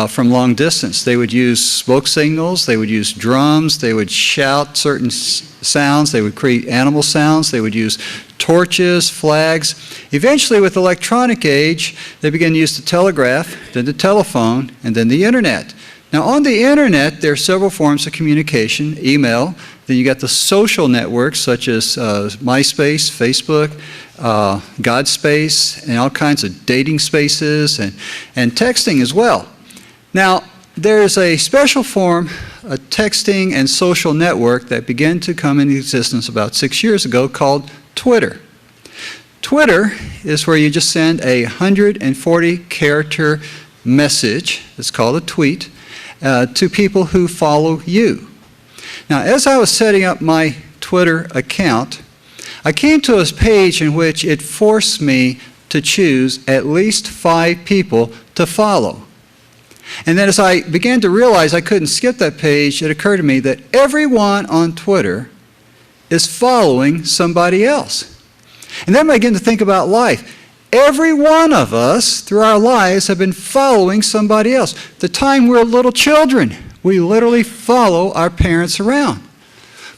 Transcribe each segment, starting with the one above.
from long distance. They would use smoke signals, they would use drums, they would shout certain sounds, they would create animal sounds, they would use torches, flags. Eventually, with the electronic age, they began to use the telegraph, then the telephone, and then the internet. Now, on the internet, there are several forms of communication: email, then you got the social networks such as MySpace, Facebook, GodSpace, and all kinds of dating spaces, and texting as well. Now, there's a special form of texting and social network that began to come into existence about 6 years ago called Twitter. Twitter is where you just send a 140-character message, it's called a tweet, to people who follow you. Now, as I was setting up my Twitter account, I came to a page in which it forced me to choose at least 5 people to follow. And then as I began to realize I couldn't skip that page, it occurred to me that everyone on Twitter is following somebody else. And then I began to think about life. Every one of us, through our lives, have been following somebody else. The time we're little children, we literally follow our parents around.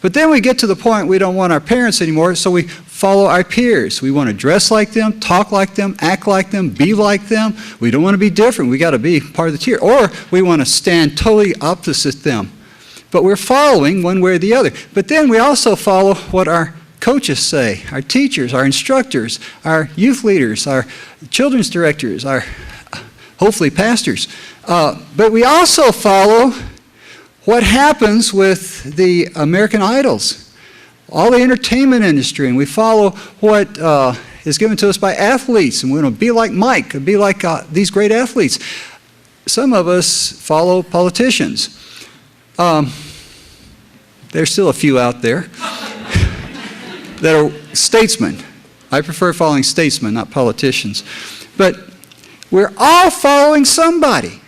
But then we get to the point we don't want our parents anymore, so we follow our peers. We want to dress like them, talk like them, act like them, be like them. We don't want to be different. We got to be part of the tier. Or we want to stand totally opposite them. But we're following one way or the other. But then we also follow what our coaches say, our teachers, our instructors, our youth leaders, our children's directors, our hopefully pastors. But we also follow what happens with the American Idols, all the entertainment industry, and we follow what is given to us by athletes, and we want to be like Mike, and be like these great athletes. Some of us follow politicians. There's still a few out there that are statesmen. I prefer following statesmen, not politicians. But we're all following somebody.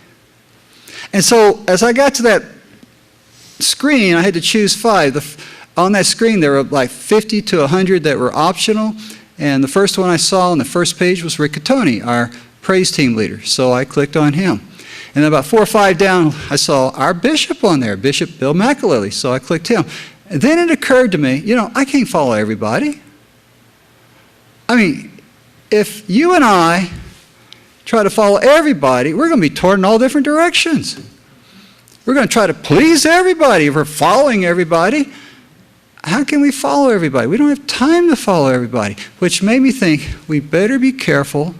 And so as I got to that screen, I had to choose 5. On that screen, there were like 50 to 100 that were optional. And the first one I saw on the first page was Rick Catoni, our praise team leader. So I clicked on him. And then about 4 or 5 down, I saw our bishop on there, Bishop Bill McAlilly. So I clicked him. And then it occurred to me, I can't follow everybody. I mean, if you and I try to follow everybody, we're going to be torn in all different directions. We're going to try to please everybody. If we're following everybody, how can we follow everybody? We don't have time to follow everybody, which made me think we better be careful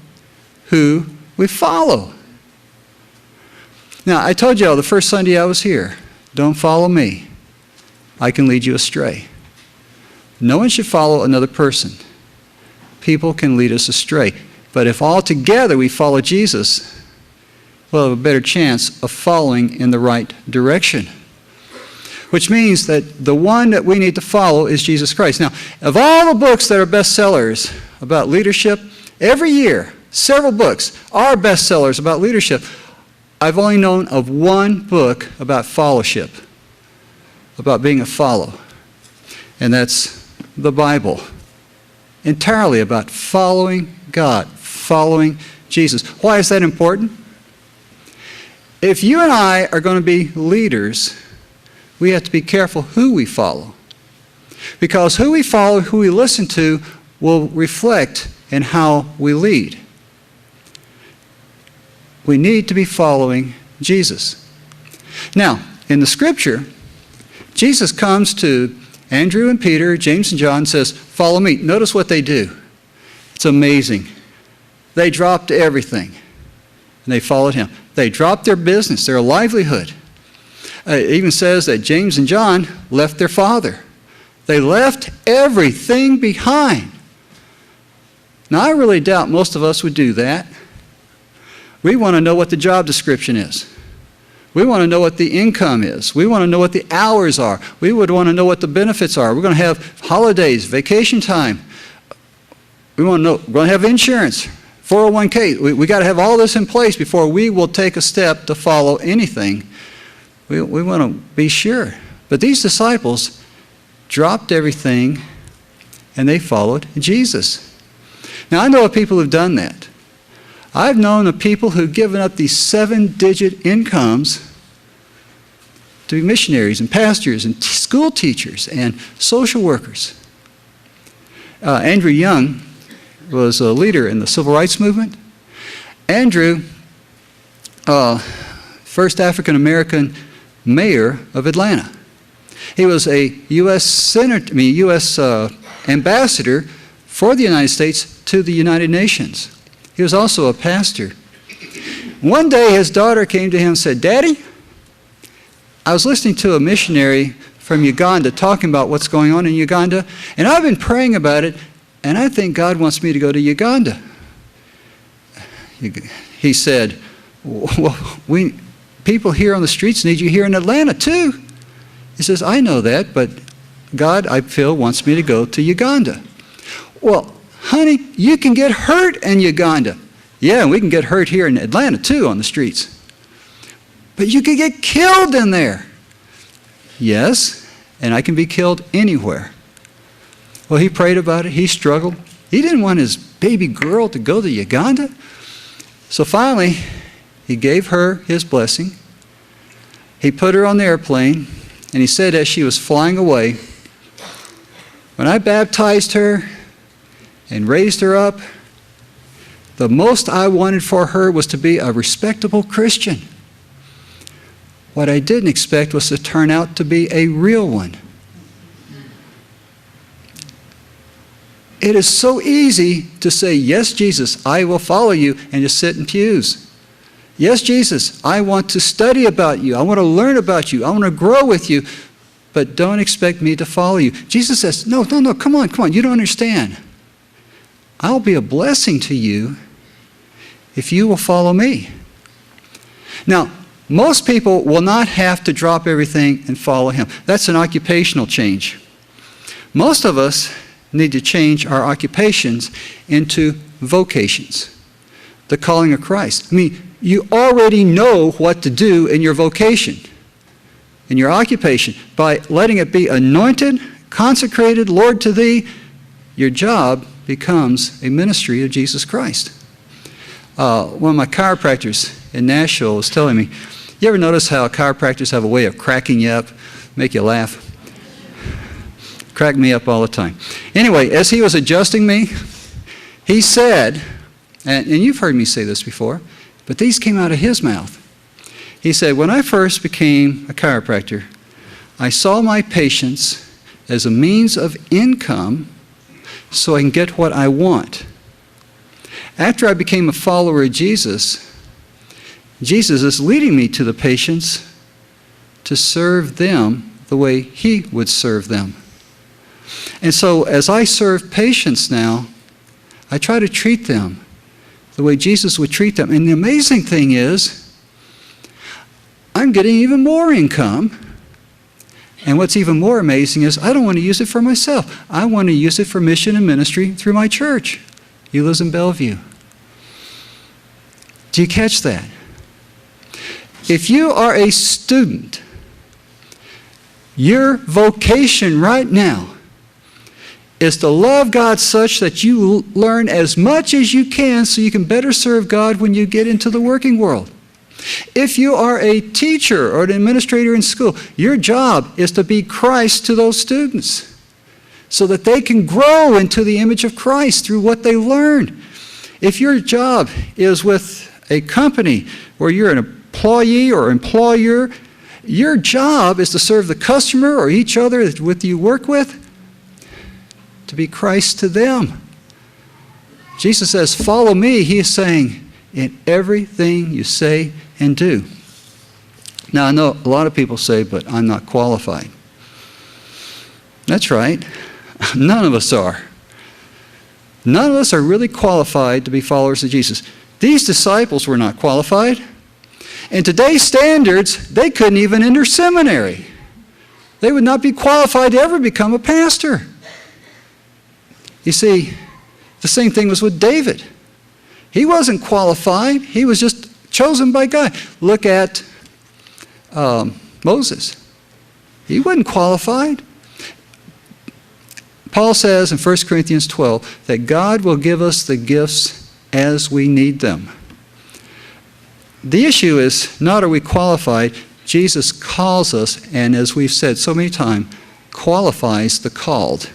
who we follow. Now, I told y'all the first Sunday I was here, don't follow me. I can lead you astray. No one should follow another person. People can lead us astray. But if all together we follow Jesus, we'll have a better chance of following in the right direction. Which means that the one that we need to follow is Jesus Christ. Now, of all the books that are bestsellers about leadership, every year, several books are bestsellers about leadership. I've only known of one book about fellowship, about being a follower, and that's the Bible. Entirely about following God, following Jesus. Why is that important? If you and I are going to be leaders, we have to be careful who we follow. Because who we follow, who we listen to, will reflect in how we lead. We need to be following Jesus. Now, in the scripture, Jesus comes to Andrew and Peter, James and John, and says, follow me. Notice what they do. It's amazing. They dropped everything, and they followed him. They dropped their business, their livelihood. It even says that James and John left their father. They left everything behind. Now, I really doubt most of us would do that. We want to know what the job description is. We want to know what the income is. We want to know what the hours are. We would want to know what the benefits are. We're going to have holidays, vacation time. We want to know, we're going to have insurance, 401k. We got to have all this in place before we will take a step to follow anything. We want to be sure. But these disciples dropped everything and they followed Jesus. Now, I know of people who've done that. I've known of people who've given up these 7-digit incomes to be missionaries and pastors and school teachers and social workers. Andrew Young was a leader in the civil rights movement. Andrew, first African-American mayor of Atlanta. He was a U.S. ambassador for the United States to the United Nations. He was also a pastor. One day his daughter came to him and said, "Daddy, I was listening to a missionary from Uganda talking about what's going on in Uganda, and I've been praying about it, and I think God wants me to go to Uganda." He said, "Well, people here on the streets need you here in Atlanta too." He says, "I know that, but God, I feel, wants me to go to Uganda." "Well, honey, you can get hurt in Uganda." "Yeah, we can get hurt here in Atlanta too on the streets." "But you could get killed in there." "Yes, and I can be killed anywhere." Well, he prayed about it. He struggled. He didn't want his baby girl to go to Uganda. So finally, he gave her his blessing. He put her on the airplane, and he said as she was flying away, "When I baptized her and raised her up, the most I wanted for her was to be a respectable Christian. What I didn't expect was to turn out to be a real one." It is so easy to say, "Yes, Jesus, I will follow you," and just sit in pews. "Yes, Jesus, I want to study about you. I want to learn about you. I want to grow with you, but don't expect me to follow you." Jesus says, no, come on, you don't understand. I'll be a blessing to you if you will follow me. Now, most people will not have to drop everything and follow him. That's an occupational change. Most of us need to change our occupations into vocations, the calling of Christ. I mean, you already know what to do in your vocation, in your occupation. By letting it be anointed, consecrated, Lord to thee, your job becomes a ministry of Jesus Christ. One of my chiropractors in Nashville was telling me, you ever notice how chiropractors have a way of cracking you up, make you laugh? Crack me up all the time. Anyway, as he was adjusting me, he said, and you've heard me say this before, but these came out of his mouth. He said, "When I first became a chiropractor, I saw my patients as a means of income so I can get what I want. After I became a follower of Jesus, Jesus is leading me to the patients to serve them the way he would serve them. And so as I serve patients now, I try to treat them the way Jesus would treat them. And the amazing thing is, I'm getting even more income. And what's even more amazing is I don't want to use it for myself. I want to use it for mission and ministry through my church. He lives in Bellevue. Do you catch that? If you are a student, your vocation right now is to love God such that you learn as much as you can so you can better serve God when you get into the working world. If you are a teacher or an administrator in school, your job is to be Christ to those students so that they can grow into the image of Christ through what they learn. If your job is with a company where you're an employee or employer, your job is to serve the customer or each other that you work with, to be Christ to them. Jesus says, follow me. He is saying, in everything you say and do. Now, I know a lot of people say, but I'm not qualified. That's right. None of us are. None of us are really qualified to be followers of Jesus. These disciples were not qualified. In today's standards, they couldn't even enter seminary. They would not be qualified to ever become a pastor. You see, the same thing was with David. He wasn't qualified. He was just chosen by God. Look at Moses. He wasn't qualified. Paul says in 1 Corinthians 12 that God will give us the gifts as we need them. the issue is not are we qualified. Jesus calls us, and as we've said so many times, qualifies the called.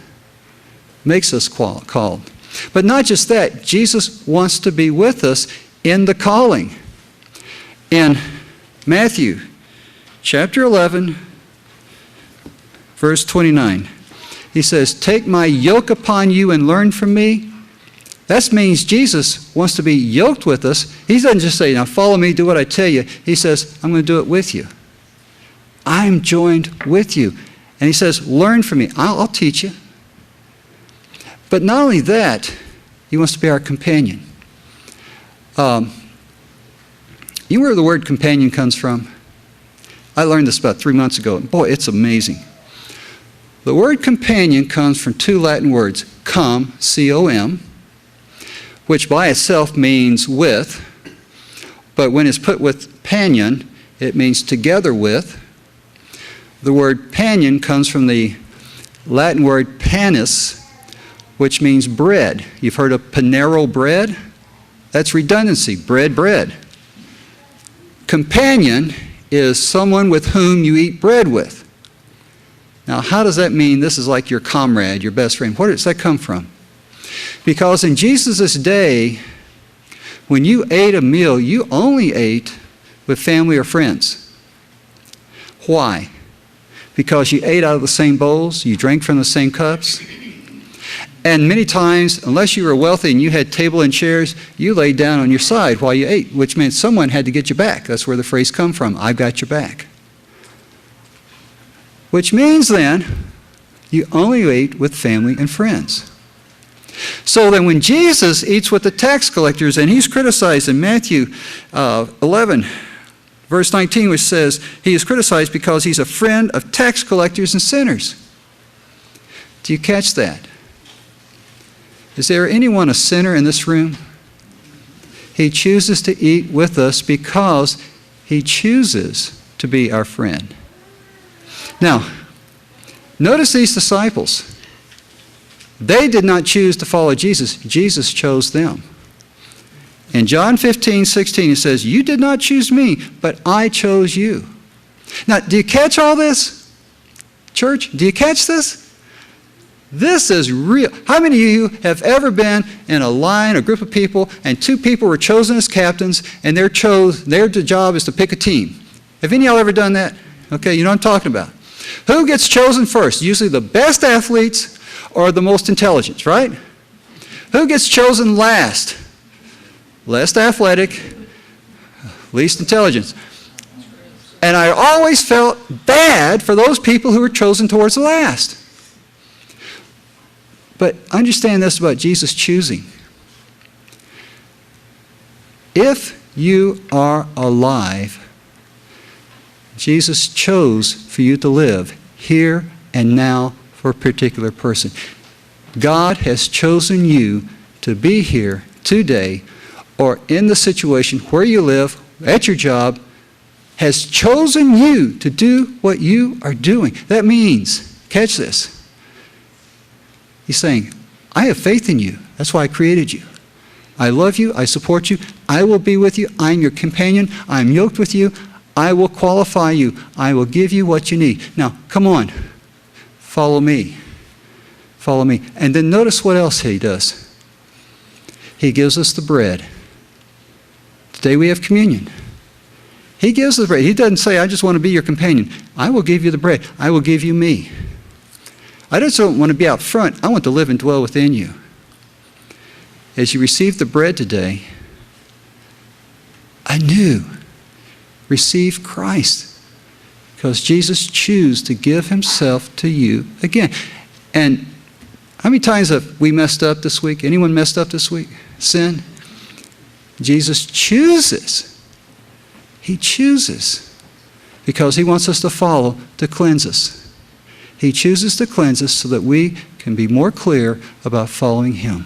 Makes us called. But not just that, Jesus wants to be with us in the calling. In Matthew chapter 11, verse 29, he says, "Take my yoke upon you and learn from me." That means Jesus wants to be yoked with us. He doesn't just say, "Now follow me, do what I tell you." He says, "I'm going to do it with you. I'm joined with you." And he says, "Learn from me. I'll teach you." But not only that, he wants to be our companion. You know where the word companion comes from? I learned this about 3 months ago. Boy, it's amazing. The word companion comes from two Latin words, cum, C-O-M, which by itself means with, but when it's put with panion, it means together with. The word panion comes from the Latin word panis, which means bread. You've heard of Panero bread? That's redundancy, bread. Companion is someone with whom you eat bread with. Now, how does that mean this is like your comrade, your best friend? Where does that come from? Because in Jesus' day, when you ate a meal, you only ate with family or friends. Why? Because you ate out of the same bowls, you drank from the same cups. And many times, unless you were wealthy and you had table and chairs, you laid down on your side while you ate, which meant someone had to get your back. That's where the phrase comes from, "I've got your back." Which means then, you only ate with family and friends. So then when Jesus eats with the tax collectors, and he's criticized in Matthew 11, verse 19, which says, he is criticized because he's a friend of tax collectors and sinners. Do you catch that? Is there anyone a sinner in this room? He chooses to eat with us because he chooses to be our friend. Now, notice these disciples. They did not choose to follow Jesus. Jesus chose them. In John 15:16, it says, "You did not choose me, but I chose you." Now, do you catch all this? Church, do you catch this? This is real. How many of you have ever been in a line, a group of people, and two people were chosen as captains, and their job is to pick a team? Have any of y'all ever done that? Okay, you know what I'm talking about. Who gets chosen first? Usually the best athletes or the most intelligent, right? Who gets chosen last? Less athletic, least intelligent. And I always felt bad for those people who were chosen towards the last. But understand this about Jesus choosing. If you are alive, Jesus chose for you to live here and now for a particular person. God has chosen you to be here today or in the situation where you live, at your job, has chosen you to do what you are doing. That means, catch this, he's saying, I have faith in you. That's why I created you. I love you. I support you. I will be with you. I'm your companion. I'm yoked with you. I will qualify you. I will give you what you need. Now, come on. Follow me. Follow me. And then notice what else he does. He gives us the bread. Today we have communion. He gives the bread. He doesn't say, I just want to be your companion. I will give you the bread. I will give you me. I just don't want to be out front. I want to live and dwell within you. As you receive the bread today, anew, receive Christ. Because Jesus chose to give himself to you again. And how many times have we messed up this week? Anyone messed up this week? Sin? Jesus chooses. He chooses. Because he wants us to follow to cleanse us. He chooses to cleanse us so that we can be more clear about following him.